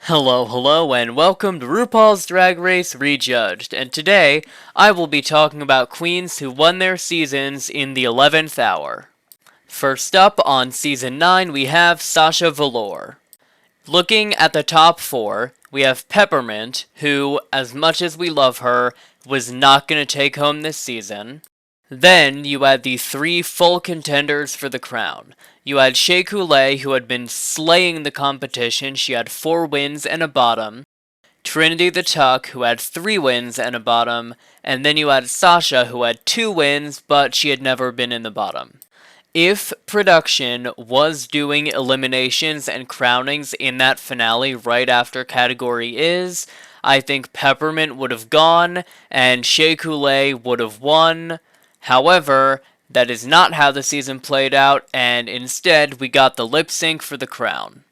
Hello, and welcome to RuPaul's Drag Race Rejudged, and today I will be talking about queens who won their seasons in the 11th hour. First up, on Season 9, we have Sasha Velour. Looking at the top four, we have Peppermint, who, as much as we love her, was not going to take home this season. Then you had the three full contenders for the crown. You had Shea Coulee, who had been slaying the competition. She had 4 wins and a bottom. Trinity the Tuck, who had 3 wins and a bottom. And then you had Sasha, who had 2 wins, but she had never been in the bottom. If production was doing eliminations and crownings in that finale right after category is, I think Peppermint would have gone and Shea Coulee would have won. However, that is not how the season played out, and instead we got the lip sync for the crown.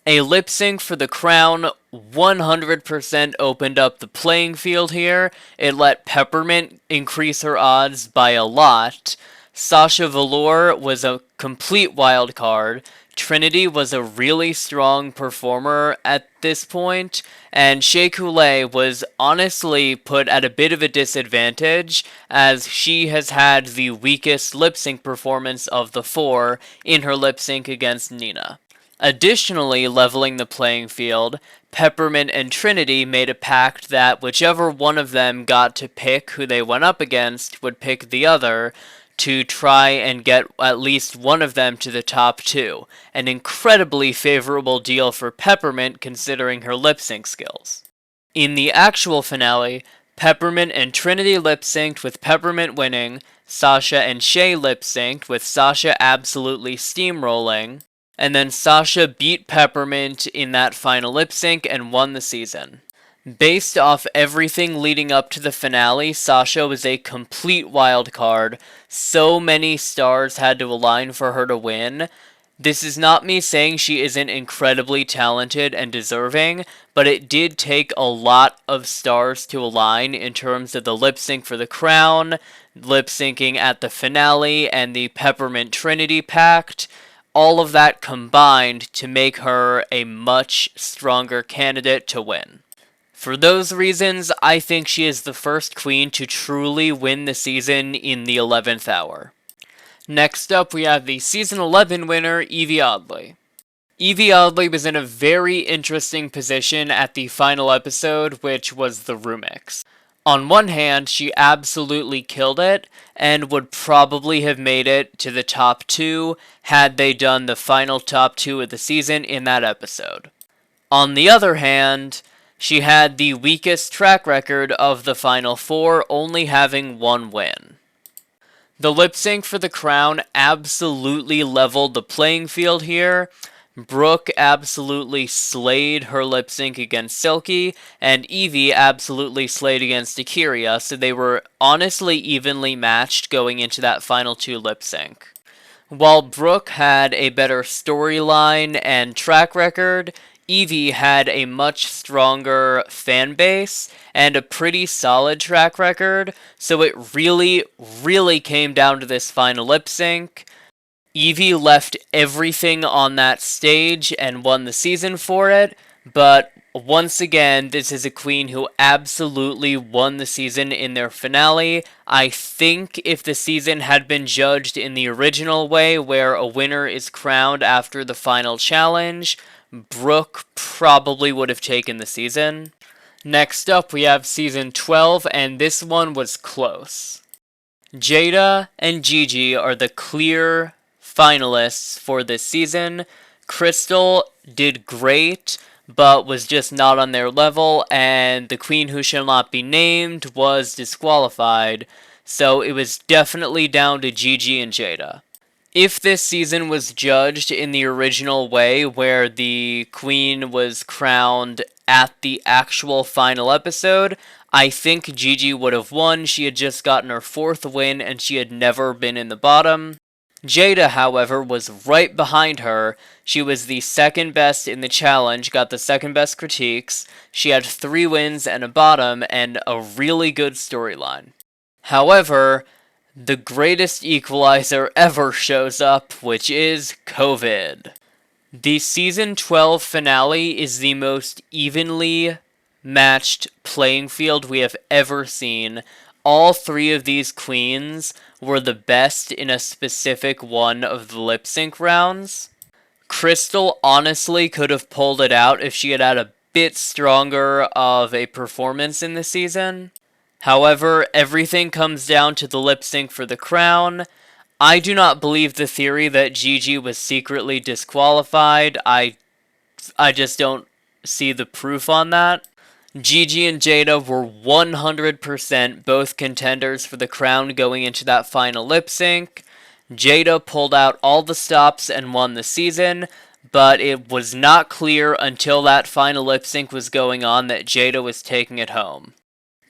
A lip sync for the crown 100% opened up the playing field here. It let Peppermint increase her odds by a lot. Sasha Velour was a complete wild card. Trinity was a really strong performer at this point, and Shea Coulee was honestly put at a bit of a disadvantage as she has had the weakest lip sync performance of the 4 in her lip sync against Nina. Additionally, leveling the playing field, Peppermint and Trinity made a pact that whichever one of them got to pick who they went up against would pick the other, to try and get at least one of them to the top 2. An incredibly favorable deal for Peppermint considering her lip sync skills. In the actual finale, Peppermint and Trinity lip synced with Peppermint winning, Sasha and Shea lip synced with Sasha absolutely steamrolling, and then Sasha beat Peppermint in that final lip sync and won the season. Based off everything leading up to the finale, Sasha was a complete wild card. So many stars had to align for her to win. This is not me saying she isn't incredibly talented and deserving, but it did take a lot of stars to align in terms of the lip sync for the crown, lip syncing at the finale, and the Peppermint Trinity pact. All of that combined to make her a much stronger candidate to win. For those reasons, I think she is the first queen to truly win the season in the 11th hour. Next up, we have the Season 11 winner, Yvie Oddly. Yvie Oddly was in a very interesting position at the final episode, which was the Rumix. On one hand, she absolutely killed it, and would probably have made it to the top 2 had they done the final top 2 of the season in that episode. On the other hand, she had the weakest track record of the final 4, only having 1 win. The lip sync for the crown absolutely leveled the playing field here. Brooke absolutely slayed her lip sync against Silky, and Yvie absolutely slayed against Akira, so they were honestly evenly matched going into that final 2 lip sync. While Brooke had a better storyline and track record, Yvie had a much stronger fan base and a pretty solid track record, so it really came down to this final lip sync. Yvie left everything on that stage and won the season for it, but once again, this is a queen who absolutely won the season in their finale. I think if the season had been judged in the original way, where a winner is crowned after the final challenge, Brooke probably would have taken the season. Next up, we have Season 12, and this one was close. Jada and Gigi are the clear finalists for this season. Crystal did great, but was just not on their level, and the queen who shall not be named was disqualified, so it was definitely down to Gigi and Jada. If this season was judged in the original way, where the queen was crowned at the actual final episode, I think Gigi would have won. She had just gotten her 4th win, and she had never been in the bottom. Jada, however, was right behind her. She was the second best in the challenge, got the second best critiques. She had 3 wins and a bottom, and a really good storyline. However, the greatest equalizer ever shows up, which is COVID. The season 12 finale is the most evenly matched playing field we have ever seen. All three of these queens were the best in a specific one of the lip sync rounds. Crystal honestly could have pulled it out if she had had a bit stronger of a performance in the season. However, everything comes down to the lip sync for the crown. I do not believe the theory that Gigi was secretly disqualified. I just don't see the proof on that. Gigi and Jada were 100% both contenders for the crown going into that final lip sync. Jada pulled out all the stops and won the season, but it was not clear until that final lip sync was going on that Jada was taking it home.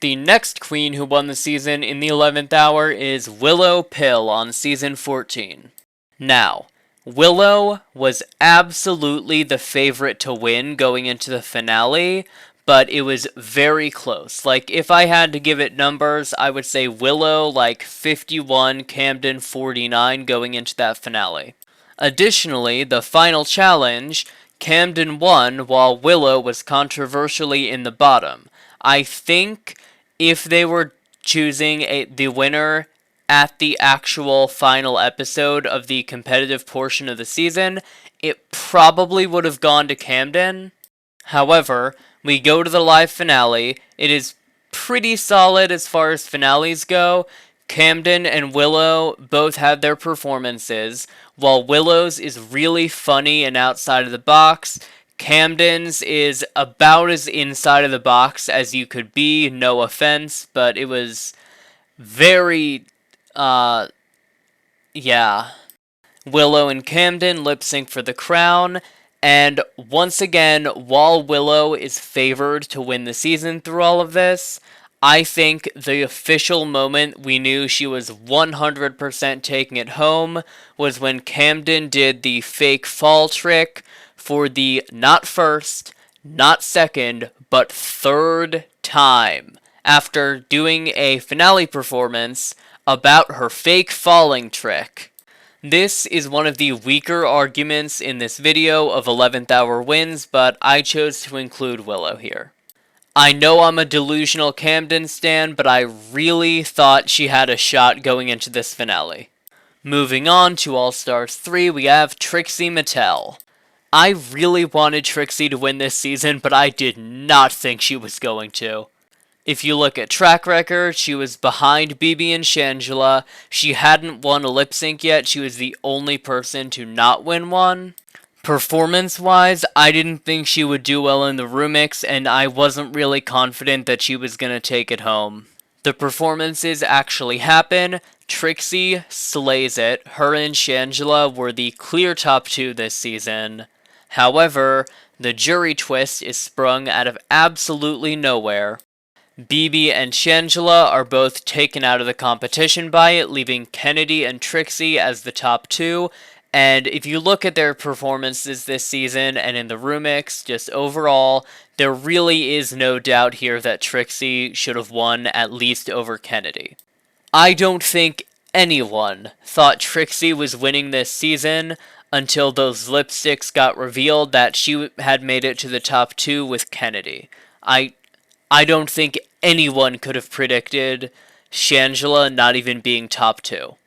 The next queen who won the season in the 11th hour is Willow Pill on season 14. Now, Willow was absolutely the favorite to win going into the finale, but it was very close. Like, if I had to give it numbers, I would say Willow like 51, Camden 49 going into that finale. Additionally, the final challenge, Camden won while Willow was controversially in the bottom. I think if they were choosing the winner at the actual final episode of the competitive portion of the season, it probably would have gone to Camden. However, we go to the live finale. It is pretty solid as far as finales go. Camden and Willow both had their performances. While Willow's is really funny and outside of the box, Camden's is about as inside of the box as you could be, no offense, but it was very, yeah. Willow and Camden lip sync for the crown, and once again, while Willow is favored to win the season through all of this, I think the official moment we knew she was 100% taking it home was when Camden did the fake fall trick for the not first, not second, but third time after doing a finale performance about her fake falling trick. This is one of the weaker arguments in this video of 11th hour wins, but I chose to include Willow here. I know I'm a delusional Camden stan, but I really thought she had a shot going into this finale. Moving on to All Stars 3, we have Trixie Mattel. I really wanted Trixie to win this season, but I did not think she was going to. If you look at track record, she was behind BB and Shangela. She hadn't won a lip sync yet. She was the only person to not win one. Performance-wise, I didn't think she would do well in the remix, and I wasn't really confident that she was going to take it home. The performances actually happen. Trixie slays it. Her and Shangela were the clear top two this season. However, the jury twist is sprung out of absolutely nowhere. BB and Shangela are both taken out of the competition by it, leaving Kennedy and Trixie as the top two. And if you look at their performances this season and in the remix, just overall, there really is no doubt here that Trixie should have won at least over Kennedy. I don't think anyone thought Trixie was winning this season until those lipsticks got revealed that she had made it to the top two with Kennedy. I don't think anyone could have predicted Shangela not even being top two.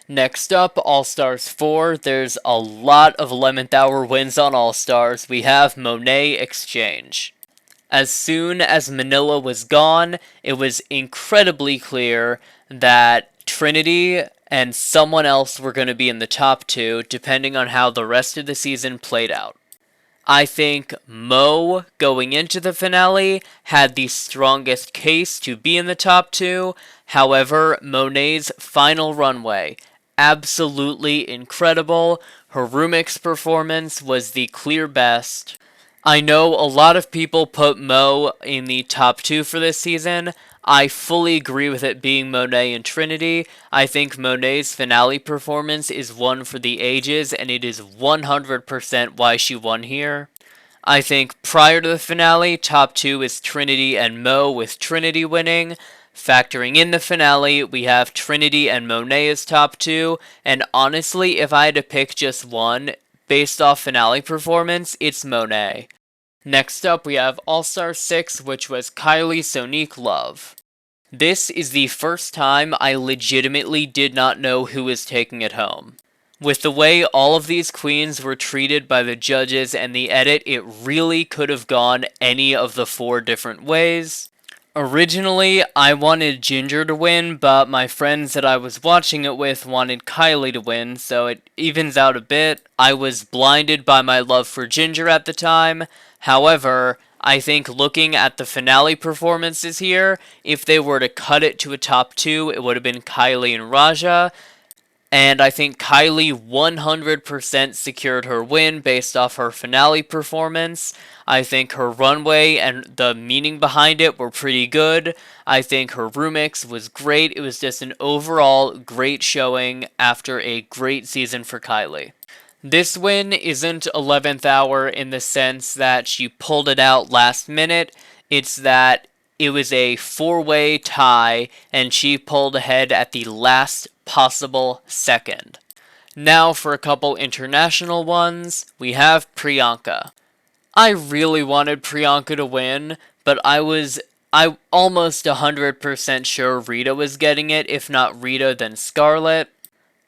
Next up, All-Stars 4. There's a lot of 11th hour wins on All-Stars. We have Monet Exchange. As soon as Manila was gone, it was incredibly clear that Trinity and someone else were going to be in the top two, depending on how the rest of the season played out. I think Mo, going into the finale, had the strongest case to be in the top two. However, Monet's final runway, absolutely incredible. Her remix performance was the clear best. I know a lot of people put Mo in the top two for this season. I fully agree with it being Monet and Trinity. I think Monet's finale performance is one for the ages, and it is 100% why she won here. I think prior to the finale, top two is Trinity and Mo, with Trinity winning. Factoring in the finale, we have Trinity and Monet as top two, and honestly, if I had to pick just one, based off finale performance, it's Monet. Next up, we have All-Star 6, which was Kylie Sonique Love. This is the first time I legitimately did not know who was taking it home. With the way all of these queens were treated by the judges and the edit, it really could have gone any of the 4 different ways. Originally, I wanted Ginger to win, but my friends that I was watching it with wanted Kylie to win, so it evens out a bit. I was blinded by my love for Ginger at the time. However, I think looking at the finale performances here, if they were to cut it to a top 2, it would have been Kylie and Raja. And I think Kylie 100% secured her win based off her finale performance. I think her runway and the meaning behind it were pretty good. I think her remix was great. It was just an overall great showing after a great season for Kylie. This win isn't 11th hour in the sense that she pulled it out last minute. It's that it was a 4-way tie, and she pulled ahead at the last possible second. Now for a couple international ones, we have Priyanka. I really wanted Priyanka to win, but I almost 100% sure Rita was getting it, if not Rita, then Scarlett.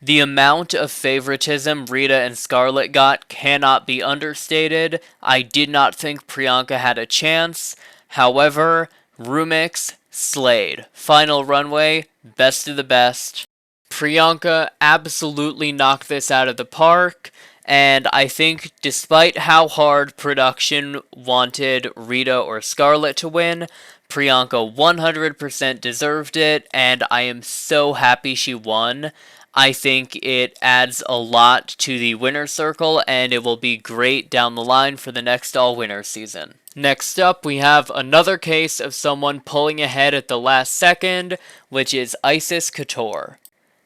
The amount of favoritism Rita and Scarlett got cannot be understated. I did not think Priyanka had a chance. However, Rumix slayed. Final runway, best of the best. Priyanka absolutely knocked this out of the park, and I think despite how hard production wanted Rita or Scarlett to win, Priyanka 100% deserved it, and I am so happy she won. I think it adds a lot to the winner circle, and it will be great down the line for the next all-winner season. Next up, we have another case of someone pulling ahead at the last second, which is Isis Couture.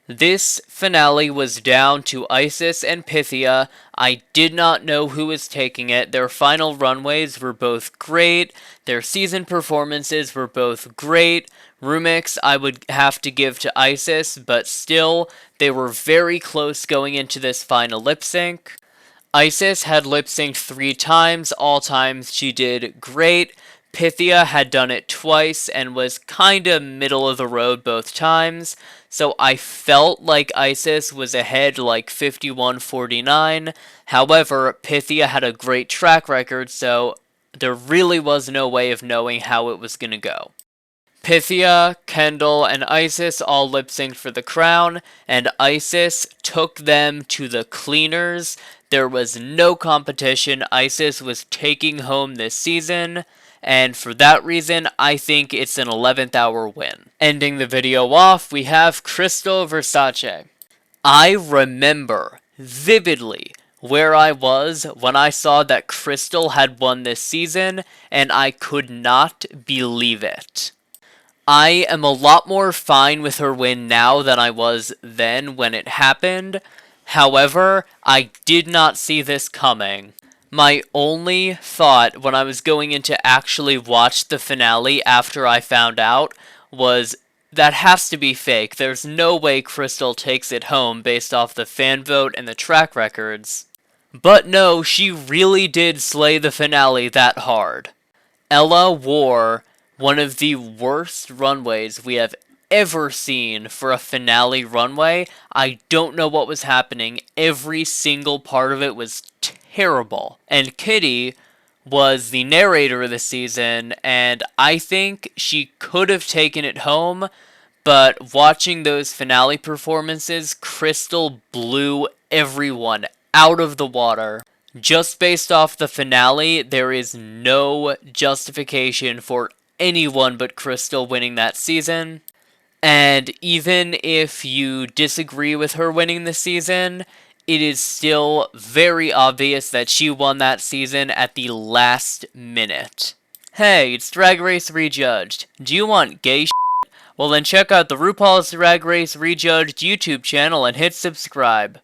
This finale was down to Isis and Pythia. I did not know who was taking it. Their final runways were both great. Their season performances were both great. Rumix I would have to give to Isis, but still, they were very close going into this final lip sync. Isis had lip synced 3 times, all times she did great. Pythia had done it twice and was kinda middle of the road both times, so I felt like Isis was ahead like 51-49. However, Pythia had a great track record, so there really was no way of knowing how it was gonna go. Pythia, Kendall, and Isis all lip-synced for the crown, and Isis took them to the cleaners. There was no competition. Isis was taking home this season, and for that reason, I think it's an 11th hour win. Ending the video off, we have Crystal Versace. I remember vividly where I was when I saw that Crystal had won this season, and I could not believe it. I am a lot more fine with her win now than I was then when it happened. However, I did not see this coming. My only thought when I was going in to actually watch the finale after I found out was, that has to be fake. There's no way Crystal takes it home based off the fan vote and the track records. But no, she really did slay the finale that hard. Ella wore one of the worst runways we have ever seen for a finale runway. I don't know what was happening. Every single part of it was terrible. And Kitty was the narrator of the season, and I think she could have taken it home, but watching those finale performances, Crystal blew everyone out of the water. Just based off the finale, there is no justification for anyone but Crystal winning that season. And even if you disagree with her winning the season, it is still very obvious that she won that season at the last minute. Hey, it's Drag Race Rejudged. Do you want gay shit? Well then check out the RuPaul's Drag Race Rejudged YouTube channel and hit subscribe.